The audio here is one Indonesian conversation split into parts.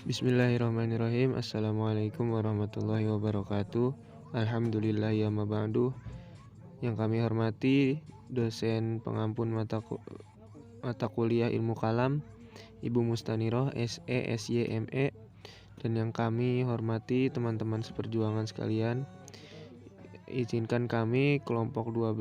Bismillahirrahmanirrahim. Assalamualaikum warahmatullahi wabarakatuh. Alhamdulillah ya mabadu. Yang kami hormati dosen pengampun mata kuliah ilmu kalam Ibu Mustaniroh SE SYME, dan yang kami hormati teman-teman seperjuangan sekalian. Izinkan kami kelompok 12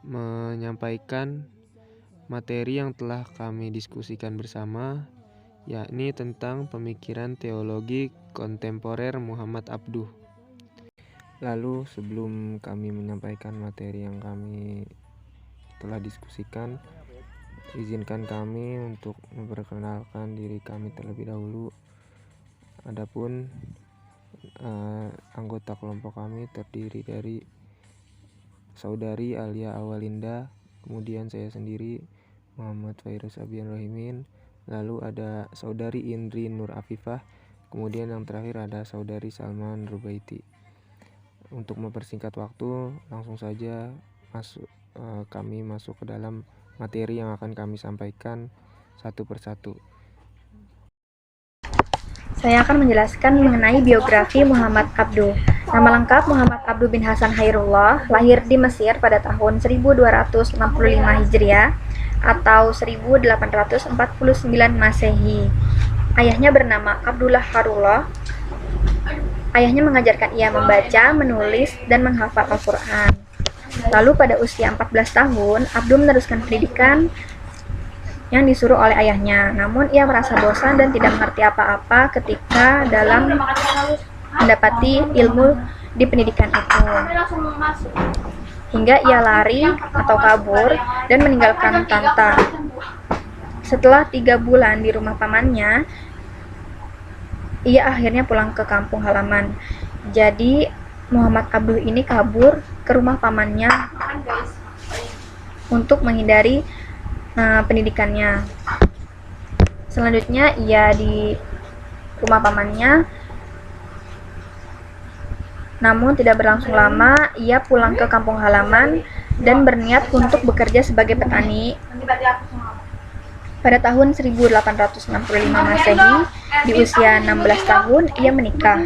menyampaikan materi yang telah kami diskusikan bersama, yakni tentang pemikiran teologi kontemporer Muhammad Abduh. Lalu sebelum kami menyampaikan materi yang kami telah diskusikan, izinkan kami untuk memperkenalkan diri kami terlebih dahulu. Adapun anggota kelompok kami terdiri dari Saudari Alia Awalinda, kemudian saya sendiri Muhammad Fairuz Abian Rahimin, lalu ada Saudari Indri Nur Afifah, kemudian yang terakhir ada Saudari Salman Rubaiti. Untuk mempersingkat waktu, langsung saja kami masuk ke dalam materi yang akan kami sampaikan satu persatu. Saya akan menjelaskan mengenai biografi Muhammad Abduh. Nama lengkap Muhammad Abduh bin Hasan Hairullah, lahir di Mesir pada tahun 1265 Hijriah atau 1849 Masehi. Ayahnya bernama Abdullah Harullah. Ayahnya mengajarkan ia membaca, menulis, dan menghafal Al-Quran. Lalu pada usia 14 tahun, Abduh meneruskan pendidikan yang disuruh oleh ayahnya. Namun ia merasa bosan dan tidak mengerti apa-apa ketika dalam mendapati ilmu di pendidikan itu. Hingga ia lari atau kabur dan meninggalkan Tanta. Setelah 3 bulan di rumah pamannya, ia akhirnya pulang ke kampung halaman. Jadi Muhammad Abduh ini kabur ke rumah pamannya untuk menghindari pendidikannya. Selanjutnya ia di rumah pamannya, namun tidak berlangsung lama ia pulang ke kampung halaman dan berniat untuk bekerja sebagai petani. Pada tahun 1865 Masehi, di usia 16 tahun ia menikah.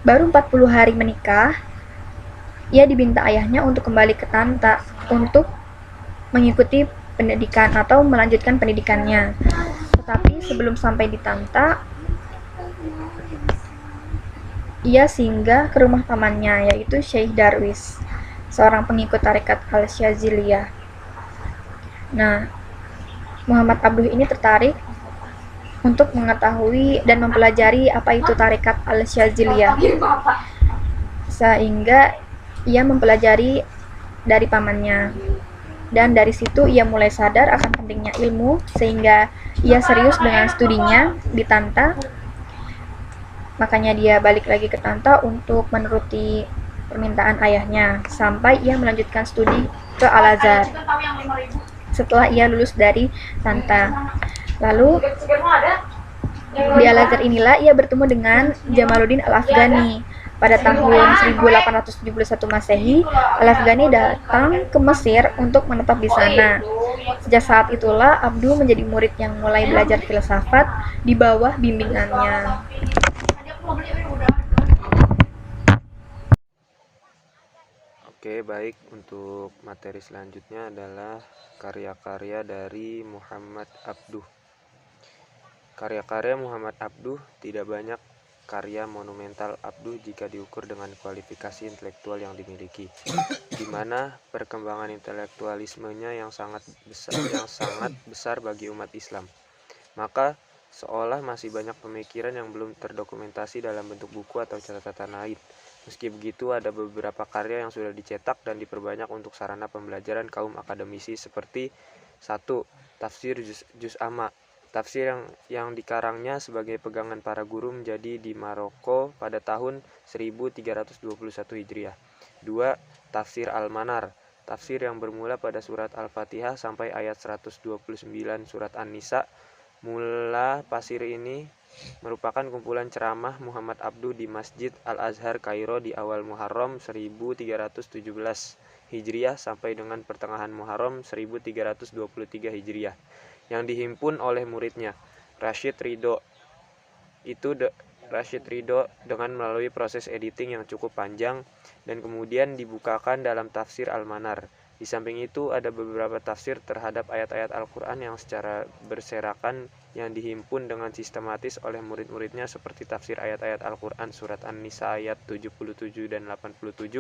Baru 40 hari menikah, ia diminta ayahnya untuk kembali ke Tanta untuk mengikuti pendidikan atau melanjutkan pendidikannya. Tetapi sebelum sampai di Tanta, ia singgah ke rumah pamannya, yaitu Syekh Darwis, seorang pengikut tarekat Al-Syaziliyah. Nah, Muhammad Abduh ini tertarik untuk mengetahui dan mempelajari apa itu tarekat Al-Syaziliyah, sehingga ia mempelajari dari pamannya, dan dari situ ia mulai sadar akan pentingnya ilmu, sehingga ia serius dengan studinya di Tanta. Makanya dia balik lagi ke Tanta untuk menuruti permintaan ayahnya, sampai ia melanjutkan studi ke Al-Azhar setelah ia lulus dari Tanta. Lalu di Al-Azhar inilah ia bertemu dengan Jamaluddin Al-Afghani. Pada tahun 1871 Masehi, Al-Afghani datang ke Mesir untuk menetap di sana. Sejak saat itulah Abduh menjadi murid yang mulai belajar filsafat di bawah bimbingannya. Oke, baik. Untuk materi selanjutnya adalah karya-karya dari Muhammad Abduh. Karya-karya Muhammad Abduh tidak banyak karya monumental Abduh jika diukur dengan kualifikasi intelektual yang dimiliki, di mana perkembangan intelektualismenya yang sangat besar bagi umat Islam. Maka seolah masih banyak pemikiran yang belum terdokumentasi dalam bentuk buku atau catatan lain. Meski begitu, ada beberapa karya yang sudah dicetak dan diperbanyak untuk sarana pembelajaran kaum akademisi seperti 1. Tafsir Juz Amma. Tafsir yang dikarangnya sebagai pegangan para guru menjadi di Maroko pada tahun 1321 Hijriah. 2. Tafsir Al-Manar. Tafsir yang bermula pada surat Al-Fatihah sampai ayat 129 surat An-Nisa. Mula pasir ini merupakan kumpulan ceramah Muhammad Abduh di Masjid Al-Azhar Kairo di awal Muharram 1317 Hijriah sampai dengan pertengahan Muharram 1323 Hijriah, yang dihimpun oleh muridnya, Rashid Ridho. Rashid Ridho dengan melalui proses editing yang cukup panjang dan kemudian dibukakan dalam tafsir Al-Manar. Di samping itu ada beberapa tafsir terhadap ayat-ayat Al-Quran yang secara berserakan yang dihimpun dengan sistematis oleh murid-muridnya seperti tafsir ayat-ayat Al-Quran surat An-Nisa ayat 77 dan 87,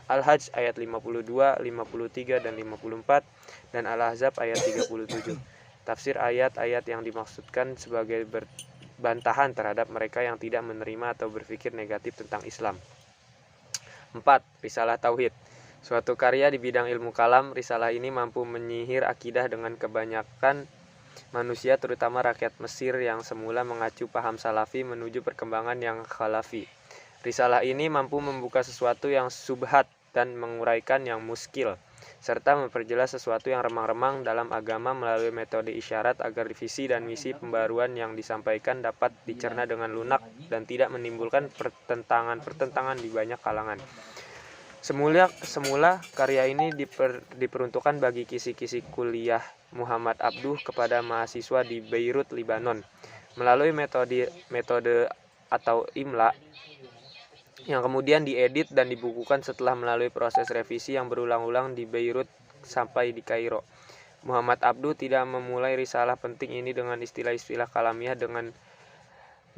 Al-Hajj ayat 52, 53 dan 54, dan Al-Ahzab ayat 37. Tafsir ayat-ayat yang dimaksudkan sebagai bantahan terhadap mereka yang tidak menerima atau berpikir negatif tentang Islam. 4. Risalah Tauhid. Suatu karya di bidang ilmu kalam, risalah ini mampu menyihir akidah dengan kebanyakan manusia, terutama rakyat Mesir yang semula mengacu paham salafi menuju perkembangan yang khalafi. Risalah ini mampu membuka sesuatu yang subhat dan menguraikan yang muskil, serta memperjelas sesuatu yang remang-remang dalam agama melalui metode isyarat agar visi dan misi pembaruan yang disampaikan dapat dicerna dengan lunak dan tidak menimbulkan pertentangan di banyak kalangan. Semula karya ini diperuntukkan bagi kisi-kisi kuliah Muhammad Abduh kepada mahasiswa di Beirut, Lebanon, melalui metode atau imla yang kemudian diedit dan dibukukan setelah melalui proses revisi yang berulang-ulang di Beirut sampai di Kairo. Muhammad Abduh tidak memulai risalah penting ini dengan istilah-istilah kalamiah dengan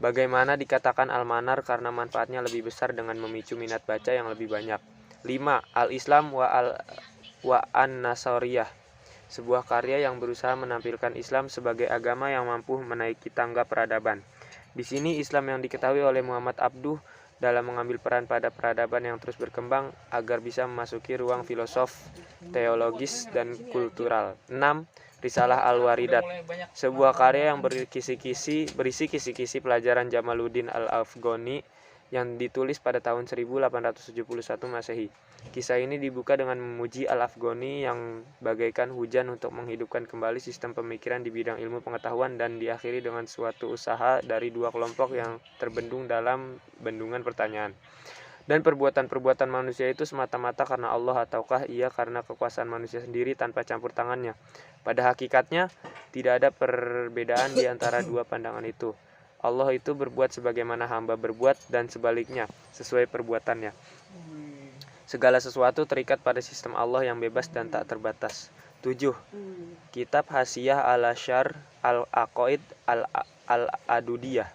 bagaimana dikatakan Al-Manar karena manfaatnya lebih besar dengan memicu minat baca yang lebih banyak. 5. Al-Islam wa An-Nasariyah. Sebuah karya yang berusaha menampilkan Islam sebagai agama yang mampu menaiki tangga peradaban. Di sini Islam yang diketahui oleh Muhammad Abduh dalam mengambil peran pada peradaban yang terus berkembang agar bisa memasuki ruang filosof, teologis, dan kultural. 6. Risalah Al-Waridat. Sebuah karya yang berisi kisi-kisi pelajaran Jamaluddin Al-Afghani yang ditulis pada tahun 1871 Masehi. Kisah ini dibuka dengan memuji Al-Afghani yang bagaikan hujan untuk menghidupkan kembali sistem pemikiran di bidang ilmu pengetahuan, dan diakhiri dengan suatu usaha dari dua kelompok yang terbendung dalam bendungan pertanyaan. Dan perbuatan-perbuatan manusia itu semata-mata karena Allah ataukah ia karena kekuasaan manusia sendiri tanpa campur tangannya? Pada hakikatnya, tidak ada perbedaan di antara dua pandangan itu. Allah itu berbuat sebagaimana hamba berbuat dan sebaliknya, sesuai perbuatannya. Segala sesuatu terikat pada sistem Allah yang bebas dan tak terbatas. 7. Kitab Hasiyah Al-Asyar Al-Aqaid Al-Adudiyah.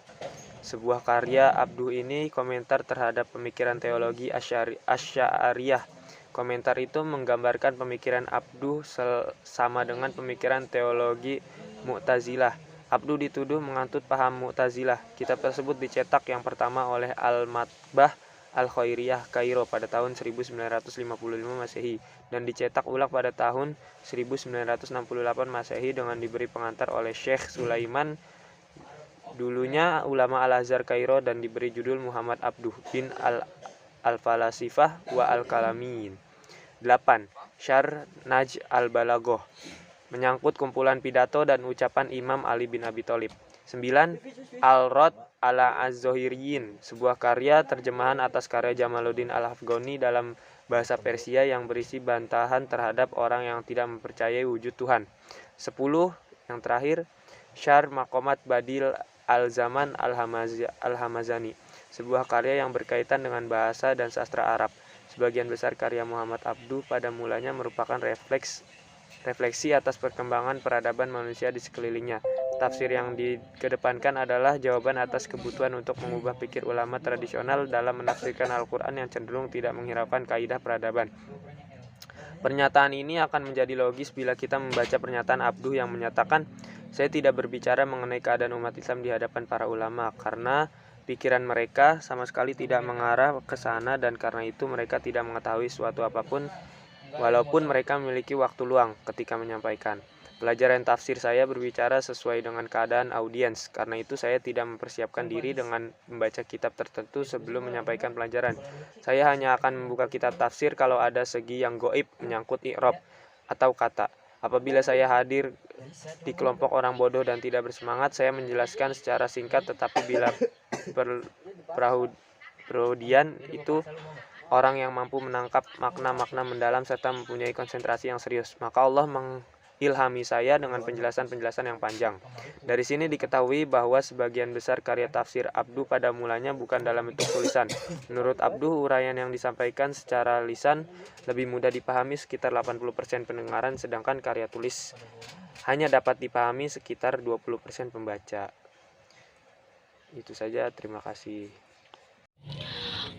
Sebuah karya Abduh ini komentar terhadap pemikiran teologi Asy'ariyah. Komentar itu menggambarkan pemikiran Abduh sama dengan pemikiran teologi Mu'tazilah. Abduh dituduh mengantut paham Mu'tazilah. Kitab tersebut dicetak yang pertama oleh Al-Matbah Al-Khairiyah Kairo pada tahun 1955 Masehi dan dicetak ulang pada tahun 1968 Masehi dengan diberi pengantar oleh Syekh Sulaiman, dulunya ulama Al-Azhar Kairo, dan diberi judul Muhammad Abduh bin Al-Falasifah wa Al-Kalamin. 8. Syarh Naj Al-Balaghah, menyangkut kumpulan pidato dan ucapan Imam Ali bin Abi Thalib. 9. Al-Rad ala Az-Zohiriyin, sebuah karya terjemahan atas karya Jamaluddin Al-Afghani dalam bahasa Persia yang berisi bantahan terhadap orang yang tidak mempercayai wujud Tuhan. 10. Yang terakhir, Syarh Maqamat Badil Al-Zaman Al-Hamazani, sebuah karya yang berkaitan dengan bahasa dan sastra Arab. Sebagian besar karya Muhammad Abduh pada mulanya merupakan refleksi atas perkembangan peradaban manusia di sekelilingnya. Tafsir yang dikedepankan adalah jawaban atas kebutuhan untuk mengubah pikir ulama tradisional dalam menafsirkan Al-Quran yang cenderung tidak menghiraukan kaidah peradaban. Pernyataan ini akan menjadi logis bila kita membaca pernyataan Abduh yang menyatakan, "Saya tidak berbicara mengenai keadaan umat Islam di hadapan para ulama, karena pikiran mereka sama sekali tidak mengarah ke sana dan karena itu mereka tidak mengetahui suatu apapun walaupun mereka memiliki waktu luang ketika menyampaikan. Pelajaran tafsir saya berbicara sesuai dengan keadaan audiens, karena itu saya tidak mempersiapkan diri dengan membaca kitab tertentu sebelum menyampaikan pelajaran. Saya hanya akan membuka kitab tafsir kalau ada segi yang goib menyangkut i'rab atau kata. Apabila saya hadir di kelompok orang bodoh dan tidak bersemangat, saya menjelaskan secara singkat, tetapi bila peraudian itu orang yang mampu menangkap makna-makna mendalam serta mempunyai konsentrasi yang serius, maka Allah ilhami saya dengan penjelasan-penjelasan yang panjang. Dari sini diketahui bahwa sebagian besar karya tafsir Abduh pada mulanya bukan dalam bentuk tulisan. Menurut Abduh, uraian yang disampaikan secara lisan lebih mudah dipahami sekitar 80% pendengaran, sedangkan karya tulis hanya dapat dipahami sekitar 20% pembaca. Itu saja, terima kasih.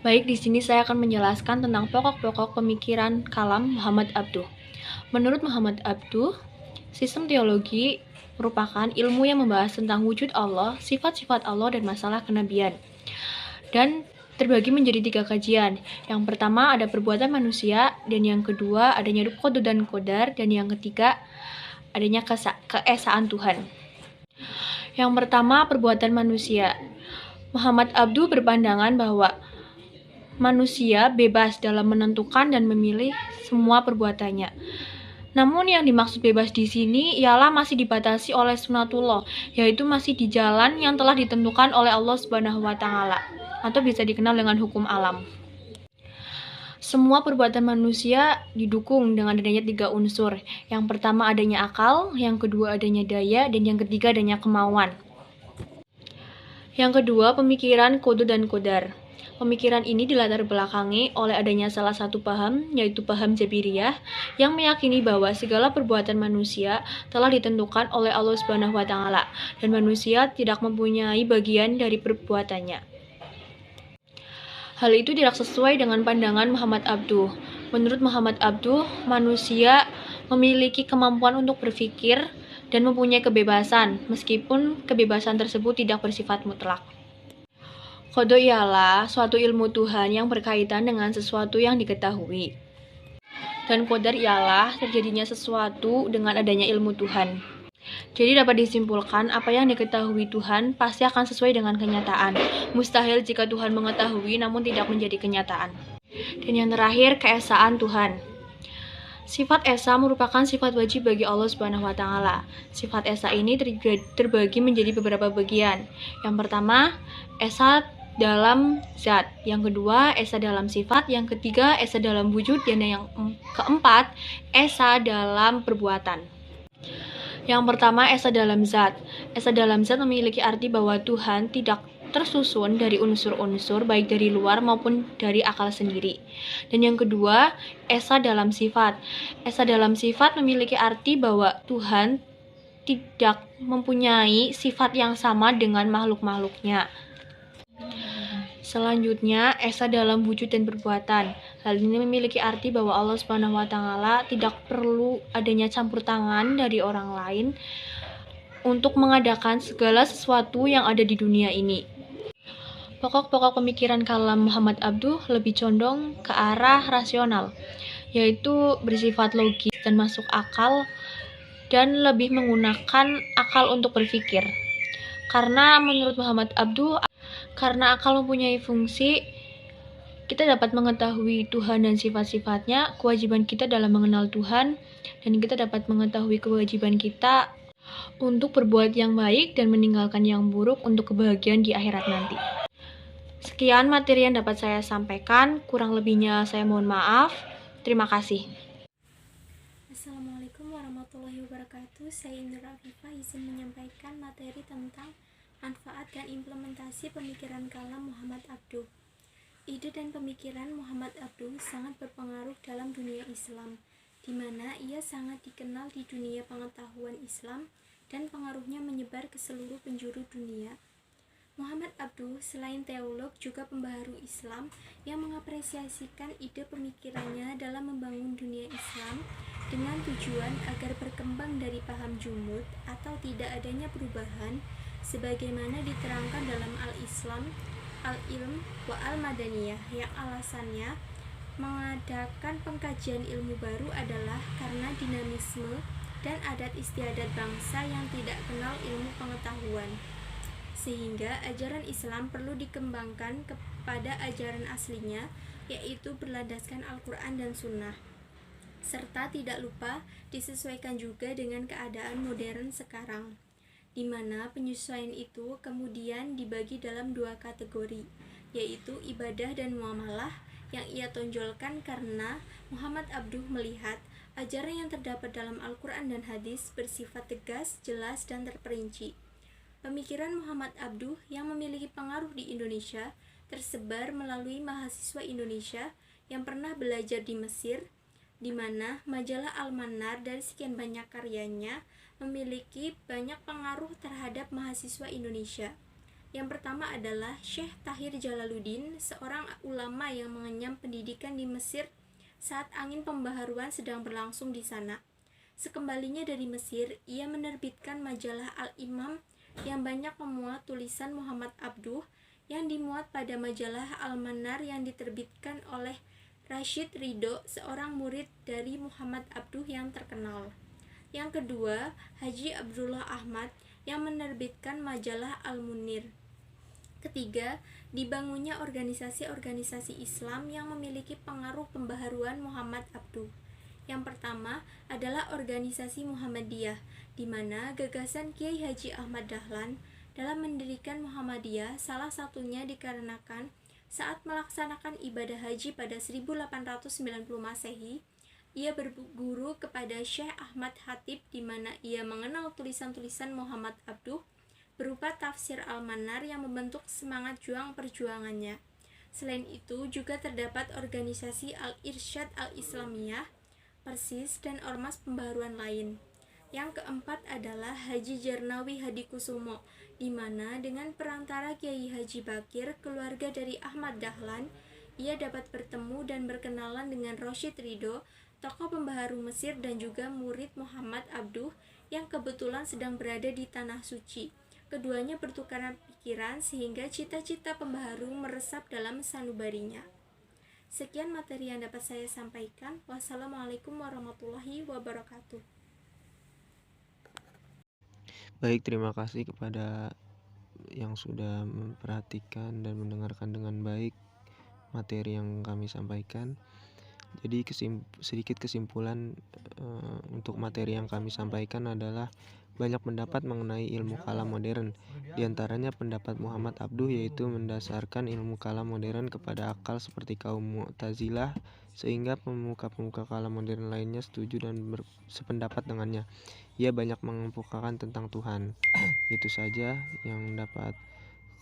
Baik, di sini saya akan menjelaskan tentang pokok-pokok pemikiran kalam Muhammad Abduh. Menurut Muhammad Abduh, sistem teologi merupakan ilmu yang membahas tentang wujud Allah, sifat-sifat Allah, dan masalah kenabian. Dan terbagi menjadi 3 kajian. Yang pertama ada perbuatan manusia, dan yang kedua adanya qada dan qadar, dan yang ketiga adanya keesaan Tuhan. Yang pertama, perbuatan manusia. Muhammad Abduh berpandangan bahwa manusia bebas dalam menentukan dan memilih semua perbuatannya. Namun yang dimaksud bebas di sini ialah masih dibatasi oleh sunatullah, yaitu masih di jalan yang telah ditentukan oleh Allah Subhanahu wa taala, atau bisa dikenal dengan hukum alam. Semua perbuatan manusia didukung dengan adanya 3 unsur. Yang pertama adanya akal, yang kedua adanya daya, dan yang ketiga adanya kemauan. Yang kedua, pemikiran qada dan qadar. Pemikiran ini dilatar belakangi oleh adanya salah satu paham, yaitu paham Jabiriyah, yang meyakini bahwa segala perbuatan manusia telah ditentukan oleh Allah Subhanahu wa taala, dan manusia tidak mempunyai bagian dari perbuatannya. Hal itu tidak sesuai dengan pandangan Muhammad Abduh. Menurut Muhammad Abduh, manusia memiliki kemampuan untuk berpikir dan mempunyai kebebasan, meskipun kebebasan tersebut tidak bersifat mutlak. Qada ialah suatu ilmu Tuhan yang berkaitan dengan sesuatu yang diketahui. Dan qadar ialah terjadinya sesuatu dengan adanya ilmu Tuhan. Jadi dapat disimpulkan apa yang diketahui Tuhan pasti akan sesuai dengan kenyataan. Mustahil jika Tuhan mengetahui namun tidak menjadi kenyataan. Dan yang terakhir, keesaan Tuhan. Sifat esa merupakan sifat wajib bagi Allah Subhanahu wa taala. Sifat esa ini terbagi menjadi beberapa bagian. Yang pertama, esa dalam zat. Yang kedua, esa dalam sifat. Yang ketiga, esa dalam wujud. Dan yang keempat, esa dalam perbuatan. Yang pertama, esa dalam zat. Esa dalam zat memiliki arti bahwa Tuhan tidak tersusun dari unsur-unsur baik dari luar maupun dari akal sendiri. Dan yang kedua, esa dalam sifat. Esa dalam sifat memiliki arti bahwa Tuhan tidak mempunyai sifat yang sama dengan makhluk-makhluknya. Selanjutnya, esa dalam wujud dan perbuatan. Hal ini memiliki arti bahwa Allah Subhanahu wa taala tidak perlu adanya campur tangan dari orang lain untuk mengadakan segala sesuatu yang ada di dunia ini. Pokok-pokok pemikiran kalam Muhammad Abduh lebih condong ke arah rasional, yaitu bersifat logis dan masuk akal, dan lebih menggunakan akal untuk berpikir. Karena menurut Muhammad Abduh, karena akal mempunyai fungsi, kita dapat mengetahui Tuhan dan sifat-sifatnya, kewajiban kita dalam mengenal Tuhan, dan kita dapat mengetahui kewajiban kita untuk berbuat yang baik dan meninggalkan yang buruk untuk kebahagiaan di akhirat nanti. Sekian materi yang dapat saya sampaikan, kurang lebihnya saya mohon maaf. Terima kasih. Assalamualaikum warahmatullahi wabarakatuh. Saya Indra Afifah izin menyampaikan materi tentang manfaat dan implementasi pemikiran kalam Muhammad Abduh. Ide dan pemikiran Muhammad Abduh sangat berpengaruh dalam dunia Islam, di mana ia sangat dikenal di dunia pengetahuan Islam dan pengaruhnya menyebar ke seluruh penjuru dunia. Muhammad Abduh selain teolog juga pembaharu Islam yang mengapresiasikan ide pemikirannya dalam membangun dunia Islam dengan tujuan agar berkembang dari paham jumud atau tidak adanya perubahan sebagaimana diterangkan dalam Al-Islam, Al-Ilm, wa Al-Madaniyah, yang alasannya mengadakan pengkajian ilmu baru adalah karena dinamisme dan adat istiadat bangsa yang tidak kenal ilmu pengetahuan. Sehingga ajaran Islam perlu dikembangkan kepada ajaran aslinya, yaitu berlandaskan Al-Quran dan Sunnah, serta tidak lupa disesuaikan juga dengan keadaan modern sekarang, di mana penyesuaian itu kemudian dibagi dalam 2 kategori, yaitu ibadah dan muamalah, yang ia tonjolkan karena Muhammad Abduh melihat Ajaran yang terdapat dalam Al-Quran dan hadis bersifat tegas, jelas, dan terperinci. Pemikiran Muhammad Abduh yang memiliki pengaruh di Indonesia tersebar melalui mahasiswa Indonesia yang pernah belajar di Mesir, di mana majalah Al-Manar dari sekian banyak karyanya memiliki banyak pengaruh terhadap mahasiswa Indonesia. Yang pertama adalah Syekh Tahir Jalaluddin, seorang ulama yang mengenyam pendidikan di Mesir saat angin pembaharuan sedang berlangsung di sana. Sekembalinya dari Mesir, ia menerbitkan majalah Al-Imam yang banyak memuat tulisan Muhammad Abduh yang dimuat pada majalah Al-Manar yang diterbitkan oleh Rashid Ridho, seorang murid dari Muhammad Abduh yang terkenal. Yang kedua, Haji Abdullah Ahmad yang menerbitkan majalah Al-Munir. Ketiga, dibangunnya organisasi-organisasi Islam yang memiliki pengaruh pembaharuan Muhammad Abduh. Yang pertama adalah organisasi Muhammadiyah, di mana gagasan Kiai Haji Ahmad Dahlan dalam mendirikan Muhammadiyah salah satunya dikarenakan saat melaksanakan ibadah haji pada 1890 Masehi, ia berguru kepada Syekh Ahmad Khatib di mana ia mengenal tulisan-tulisan Muhammad Abduh berupa tafsir Al-Manar yang membentuk semangat juang perjuangannya. Selain itu, juga terdapat organisasi Al-Irsyad Al-Islamiyah, Persis, dan ormas pembaharuan lain. Yang keempat adalah Haji Jarnawi Hadikusumo, di mana dengan perantara Kiai Haji Bakir, keluarga dari Ahmad Dahlan, ia dapat bertemu dan berkenalan dengan Rashid Ridho, tokoh pembaharu Mesir dan juga murid Muhammad Abduh yang kebetulan sedang berada di Tanah Suci. Keduanya bertukaran pikiran sehingga cita-cita pembaharu meresap dalam sanubarinya. Sekian materi yang dapat saya sampaikan. Wassalamualaikum warahmatullahi wabarakatuh. Baik, terima kasih kepada yang sudah memperhatikan dan mendengarkan dengan baik materi yang kami sampaikan. Jadi sedikit kesimpulan untuk materi yang kami sampaikan adalah banyak pendapat mengenai ilmu kalam modern. Di antaranya pendapat Muhammad Abduh, yaitu mendasarkan ilmu kalam modern kepada akal seperti kaum Mu'tazilah, sehingga pemuka-pemuka kalam modern lainnya setuju dan sependapat dengannya. Ia banyak mengemukakan tentang Tuhan. Itu saja yang dapat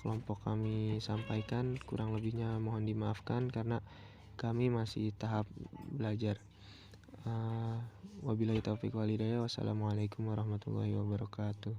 kelompok kami sampaikan, kurang lebihnya mohon dimaafkan karena kami masih tahap belajar. Wabillahi taufiq wal hidayah. Wassalamualaikum warahmatullahi wabarakatuh.